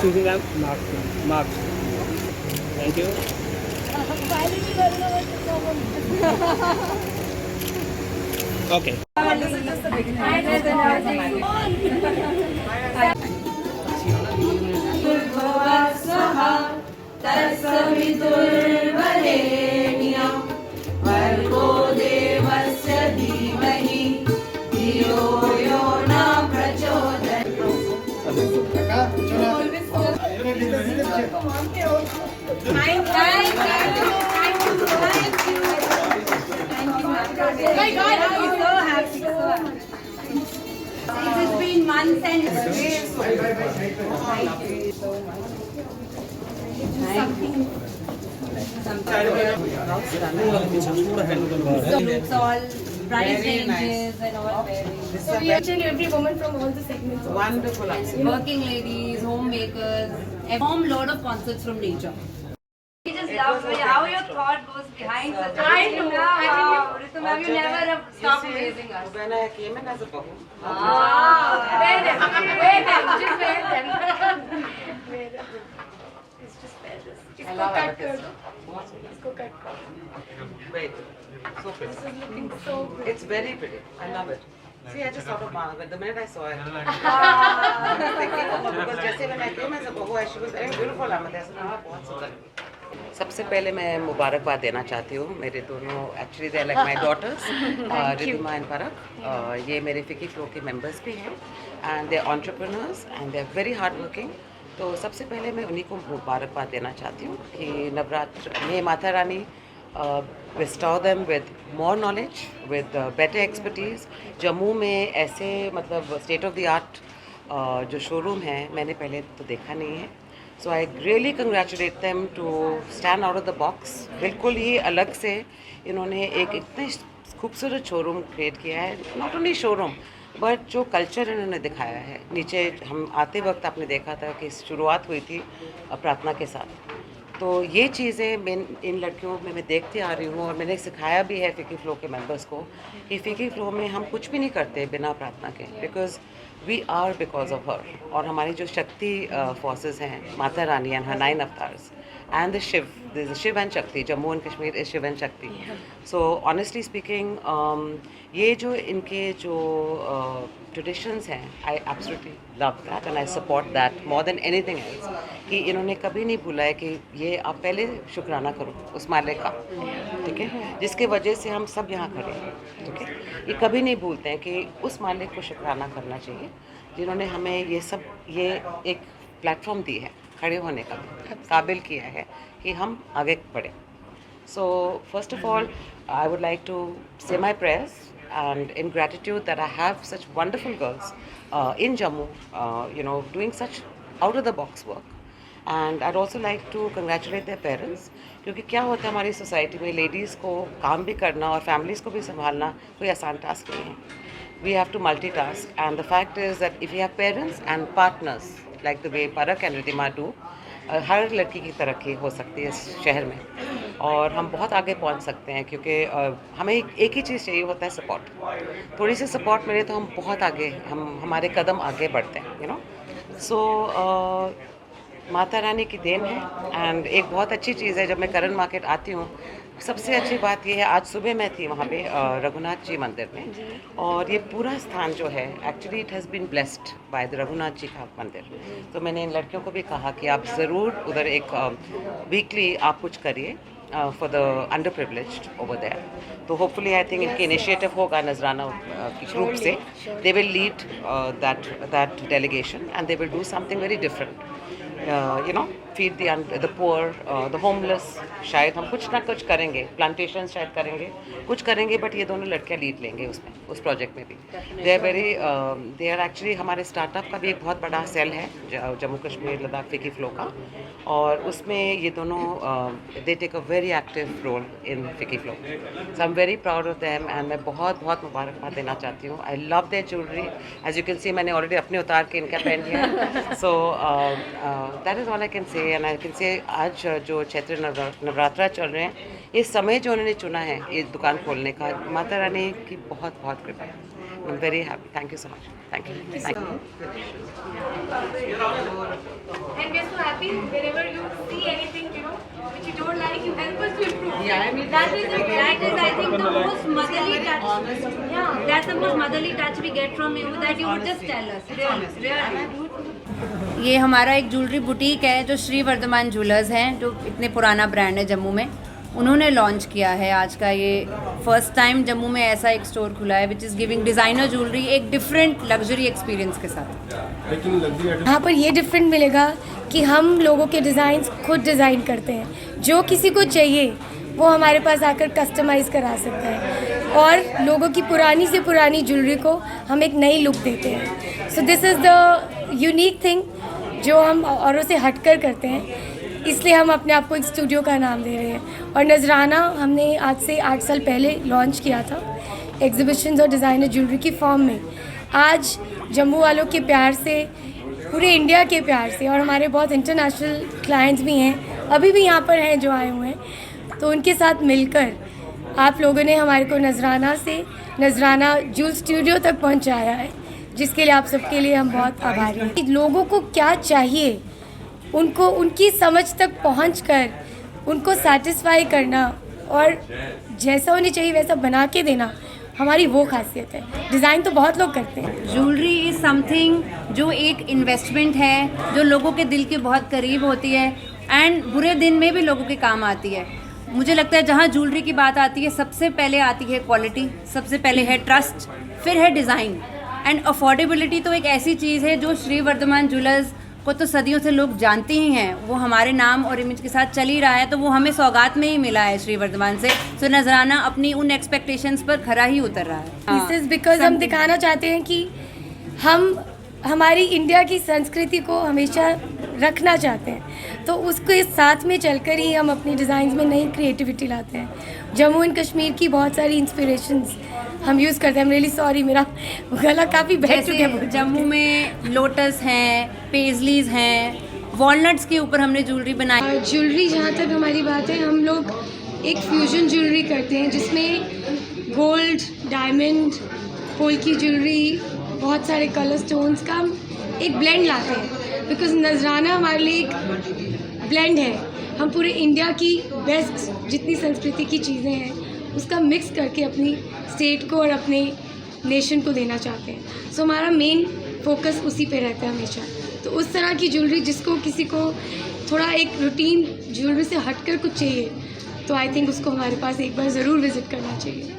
choosing them? Marks. Marks. Thank you. Okay. My God, I'm so happy. So happy. It's been months and looks all price ranges and all varies. So we actually every woman from all the segments. Wonderful. Working ladies, homemakers, a home load of concepts from nature. We just love how your thought goes behind such a I know. Wow, Ritu ma'am, you never have stopped amazing us. When I came in as a bahu, Wear them. Just wear them. Wear them. It's just wear this. I love cut advertising. कर दो. इसको cut करो. Wait, so pretty. This is looking so pretty. It's very pretty. I love it. See, I just thought of Mama, but the minute I saw it, I was thinking of her because जैसे when I came as a bahu, she was very beautiful. I'm like, बहुत सुंदर. सबसे पहले मैं मुबारकबाद देना चाहती हूँ मेरे दोनों actually they like my daughters Riddhima and परक ये मेरे फिकी फ्लो के मेंबर्स भी हैं and they are entrepreneurs and they are very hard working. तो सबसे पहले मैं उन्हीं को मुबारकबाद देना चाहती हूँ कि नवरात्र में Mata Rani bestow them with more knowledge, with better expertise। Jammu में ऐसे मतलब स्टेट ऑफ द आर्ट जो शोरूम है मैंने पहले तो देखा नहीं है। So I really congratulate them to stand out of the box. बिल्कुल ही अलग से इन्होंने एक इतने खूबसूरत शोरूम क्रिएट किया है। नॉट ओनली शोरूम बट जो कल्चर इन्होंने दिखाया है। नीचे हम आते वक्त आपने देखा था कि शुरुआत हुई थी प्रार्थना के साथ। तो ये चीज़ें मैं इन लड़कियों में मैं देखती आ रही हूँ और मैंने सिखाया भी है फिकी फ्लो के मेंबर्स को कि फिकी फ्लो में हम कुछ भी नहीं करते बिना प्रार्थना के, because we are because of her. और हमारी जो शक्ति फोर्सेस हैं Mata Rani and her 9 avatars and the Shiva and Shakti, Jammu and Kashmir is Shiva and Shakti. So honestly speaking ये जो इनके जो ट्रेडिशंस हैं I absolutely love that and I support that more than anything else. कि इन्होंने कभी नहीं भूला है कि ये आप पहले शुक्राना करो उस मालिक का, ठीक है, जिसके वजह से हम सब यहाँ खड़े हैं, ठीक है। ये कभी नहीं भूलते हैं कि उस मालिक को शुक्राना करना चाहिए जिन्होंने हमें ये सब ये एक प्लेटफॉर्म दी है खड़े होने का, काबिल किया है कि हम आगे बढ़ें। So first of all, I would like to say my prayers and in gratitude that I have such wonderful girls in Jammu, doing such out of the box work. And I'd also like to congratulate their parents क्योंकि क्या होता है हमारी society में ladies को काम भी करना और फैमिलीज़ को भी संभालना कोई आसान टास्क नहीं है। We have to multitask and the fact is that if you have parents and partners like the way Parak and Riddhima do, हर लड़की की तरक्की हो सकती है इस शहर में और हम बहुत आगे पहुंच सकते हैं क्योंकि हमें एक ही चीज़ चाहिए होता है सपोर्ट। थोड़ी सी सपोर्ट मिले तो हम बहुत आगे हमारे कदम आगे बढ़ते हैं, सो माता रानी की देन है। एंड एक बहुत अच्छी चीज़ है जब मैं करण मार्केट आती हूँ, सबसे अच्छी बात यह है आज सुबह मैं थी वहाँ पे रघुनाथ जी मंदिर में और ये पूरा स्थान जो है actually it has been blessed by the Raghunath ji का मंदिर। तो मैंने इन लड़कियों को भी कहा कि आप ज़रूर उधर एक वीकली आप कुछ करिए for the under privileged over there. तो होपफुली आई थिंक इनके इनिशिएटिव होगा नजराना की ग्रुप से, they will lead that delegation and they will do something very different, feed the poor, the homeless। शायद हम कुछ ना कुछ करेंगे, प्लांटेशन शायद करेंगे, कुछ करेंगे, बट ये दोनों लड़कियां लीड लेंगे उसमें, उस प्रोजेक्ट में भी। दे आर एक्चुअली हमारे स्टार्टअप का भी एक बहुत बड़ा सेल है जम्मू कश्मीर लद्दाख फिकी फ्लो का, और उसमें ये दोनों they take a very active role in FICCI FLO. So I am very proud of them and मैं बहुत बहुत मुबारकबाद देना चाहती हूँ। I love their jewellery, as you can see मैंने ऑलरेडी अपने उतार के इनका पहन लिया। So that is all I can say and I can say आज जो चैत्र नवरात्रा चल रहे हैं, ये समय जो उन्होंने चुना है ये दुकान खोलने का, माता रानी की बहुत बहुत कृपा है। I'm very happy. Thank you so much. Thank you. Thank you. And we're so happy whenever you see anything, you know, which you don't like, you help us to improve. Yeah, I mean, That is I think the most motherly touch. Yeah, that's the most motherly touch we get from you, that you would just tell us. Really. ये हमारा एक jewellery boutique है जो Shri Varthaman jewellers हैं, जो इतने पुराना brand है जम्मू में। उन्होंने लॉन्च किया है आज का ये फर्स्ट टाइम जम्मू में ऐसा एक स्टोर खुला है which is giving designer jewellery एक डिफरेंट लग्जरी एक्सपीरियंस के साथ। लेकिन यहाँ पर ये डिफरेंट मिलेगा कि हम लोगों के डिज़ाइंस खुद डिज़ाइन करते हैं, जो किसी को चाहिए वो हमारे पास आकर कस्टमाइज़ करा सकता है और लोगों की पुरानी से पुरानी ज्वेलरी को हम एक नई लुक देते हैं। So this is the unique thing जो हम औरों से हटकर करते हैं, इसलिए हम अपने आप को एक स्टूडियो का नाम दे रहे हैं। और नजराना हमने आज से 8 साल पहले लॉन्च किया था एग्जीबिशंस और डिज़ाइनर ज्वेलरी की फॉर्म में। आज जम्मू वालों के प्यार से, पूरे इंडिया के प्यार से, और हमारे बहुत इंटरनेशनल क्लाइंट्स भी हैं, अभी भी यहाँ पर हैं जो आए हुए हैं, तो उनके साथ मिलकर आप लोगों ने हमारे को नजराना से नजराना ज्वेल स्टूडियो तक पहुँचाया है, जिसके लिए आप सबके लिए हम बहुत आभारी हैं। लोगों को क्या चाहिए उनको उनकी समझ तक पहुंचकर उनको सेटिस्फाई करना और जैसा उन्हें चाहिए वैसा बना के देना, हमारी वो खासियत है। डिज़ाइन तो बहुत लोग करते हैं। ज्वेलरी इज़ समथिंग जो एक इन्वेस्टमेंट है, जो लोगों के दिल के बहुत करीब होती है एंड बुरे दिन में भी लोगों के काम आती है। मुझे लगता है जहाँ ज्वेलरी की बात आती है सबसे पहले आती है क्वालिटी, सबसे पहले है ट्रस्ट, फिर है डिज़ाइन एंड अफोर्डेबिलिटी। तो एक ऐसी चीज़ है जो श्री वर्धमान ज्वेलर्स को तो सदियों से लोग जानते ही हैं, वो हमारे नाम और इमेज के साथ चल ही रहा है, तो वो हमें सौगात में ही मिला है श्री वर्धमान से। तो नजराना अपनी उन एक्सपेक्टेशंस पर खरा ही उतर रहा है। दिस इज बिकॉज हम दिखाना चाहते हैं कि हम हमारी इंडिया की संस्कृति को हमेशा रखना चाहते हैं, तो उसके साथ में चलकर ही हम अपनी डिज़ाइंस में नई क्रिएटिविटी लाते हैं। जम्मू एंड कश्मीर की बहुत सारी इंस्पिरेशंस हम यूज़ करते हैं। I'm really sorry, मेरा गला काफ़ी बैठ चुका है। जम्मू में लोटस हैं, पेजलीज हैं, वॉलनट्स के ऊपर हमने ज्वेलरी बनाई। ज्वेलरी जहाँ तक हमारी बात है, हम लोग एक फ्यूजन ज्वेलरी करते हैं जिसमें गोल्ड, डायमंड, पोल की ज्वेलरी, बहुत सारे कलर स्टोन्स का हम एक ब्लेंड लाते हैं। बिकॉज नजराना हमारे लिए एक ब्लेंड है। हम पूरे इंडिया की बेस्ट जितनी संस्कृति की चीज़ें हैं उसका मिक्स करके अपनी स्टेट को और अपने नेशन को देना चाहते हैं। सो हमारा मेन फोकस उसी पे रहता है हमेशा। तो उस तरह की ज्वेलरी जिसको किसी को थोड़ा एक रूटीन ज्वेलरी से हटकर कुछ चाहिए, तो आई थिंक उसको हमारे पास एक बार ज़रूर विज़िट करना चाहिए।